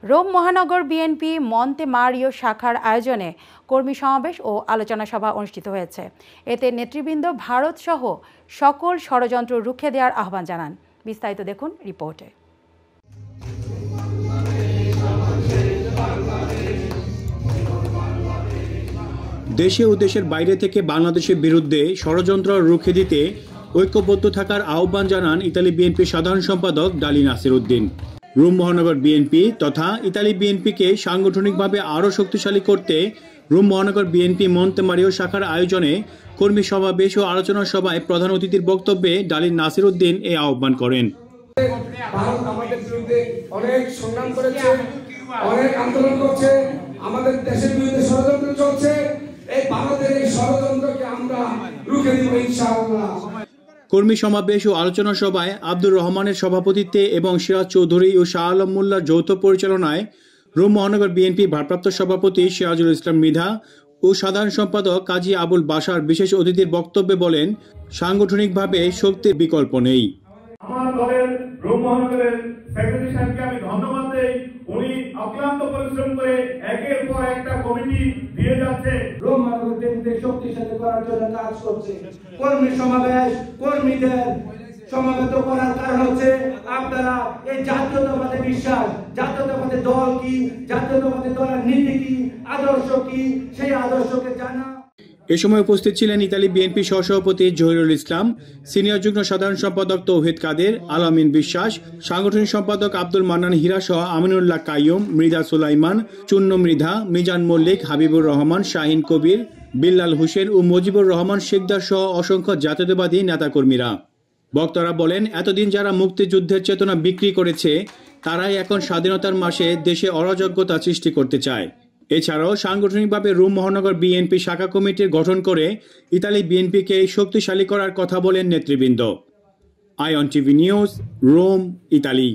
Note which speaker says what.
Speaker 1: Rome মহানগর BNP মন্তে Mario শাখার আয়োজনে কর্মী সমাবেশ ও আলোচনা সভা অনুষ্ঠিত হয়েছে। এতে নেতৃবৃন্দ ভারত সহ সকল ষড়যন্ত্র রুখে দেওয়ার আহ্বান জানান। বিস্তারিত দেখুন রিপোর্টে।
Speaker 2: দেশে ও দেশের বাইরে থেকে বাংলাদেশের বিরুদ্ধে ষড়যন্ত্র রুখে দিতে ঐক্যবদ্ধ থাকার আহ্বান জানান ইতালি বিএনপির সাধারণ সম্পাদক ডালি নাসির উদ্দিন। রোম মহানগর বিএনপি তথা ইতালি বিএনপিকে সাংগঠনিকভাবে আরও শক্তিশালী করতে রোম মহানগর বিএনপি মন্তে মারিও শাখার আয়োজনে কর্মী সমাবেশ ও আলোচনা সভায় প্রধান অতিথির বক্তব্যে ডালি নাসির উদ্দিন এই আহ্বান করেন।
Speaker 3: ভারত আমাদের বিরুদ্ধে অনেক সংগ্রাম করেছে, অনেক আন্দোলন করছে, আমাদের দেশের বিরুদ্ধে ষড়যন্ত্র চলছে। এই ভারতের এই ষড়যন্ত্রকে আমরা রুখে দিব ইনশাআল্লাহ।
Speaker 2: কর্মী সমাবেশ ও আলোচনা সভায় আব্দুর রহমানের সভাপতিত্বে এবং সিরাজ চৌধুরী ও শাহ আলম মোল্লার যৌথ পরিচালনায় রোম মহানগর বিএনপি ভারপ্রাপ্ত সভাপতি সিরাজুল ইসলাম মৃধা ও সাধারণ সম্পাদক কাজী আবুল বাশার বিশেষ অতিথির বক্তব্যে বলেন, সাংগঠনিকভাবে শক্তির বিকল্প নেই।
Speaker 4: আমার দলের রোম মহানগরের সেক্রেটারি সাহেবকে আমি ধন্যবাদ দেই। উনি অক্লান্ত পরিশ্রম করে একের পর একটা কমিটি দিয়ে যাচ্ছে,
Speaker 3: রোম মহানগর বিএনপিকে শক্তিশালী করার জন্য কাজ করছে। কর্মী সমাবেশ কর্মীদের সমাবেত করার কারণ হচ্ছে আপনারা এই জাতীয়তাবাদে বিশ্বাস, জাতীয়তাবাদী দল কি, জাতীয়তাবাদী দলের নীতি কি, আদর্শ কি, সেই আদর্শকে জানা।
Speaker 2: এ সময় উপস্থিত ছিলেন ইতালি বিএনপি সহসভাপতি জহিরুল ইসলাম, সিনিয়র যুগ্ম সাধারণ সম্পাদক তৌহিদ কাদের, আলামিন বিশ্বাস, সাংগঠনিক সম্পাদক আব্দুল মান্নান হীরা সহ আমিনুল্লাহ কাইয়ুম, মৃধা সুলাইমান, চুন্ন মৃধা, মিজান মল্লিক, হাবিবুর রহমান, শাহিন কবির, বিল্লাল হোসেন ও মুজিবুর রহমান শেখদার সহ অসংখ্য জাতীয়তাবাদী নেতাকর্মীরা। বক্তারা বলেন, এতদিন যারা মুক্তিযুদ্ধের চেতনা বিক্রি করেছে তারাই এখন স্বাধীনতার মাসে দেশে অরাজকতা সৃষ্টি করতে চায়। এছাড়াও সাংগঠনিকভাবে রোম মহানগর বিএনপি শাখা কমিটির গঠন করে ইতালি বিএনপিকে শক্তিশালী করার কথা বলেন নেতৃবৃন্দ। আইঅন টিভি নিউজ, রোম, ইতালি।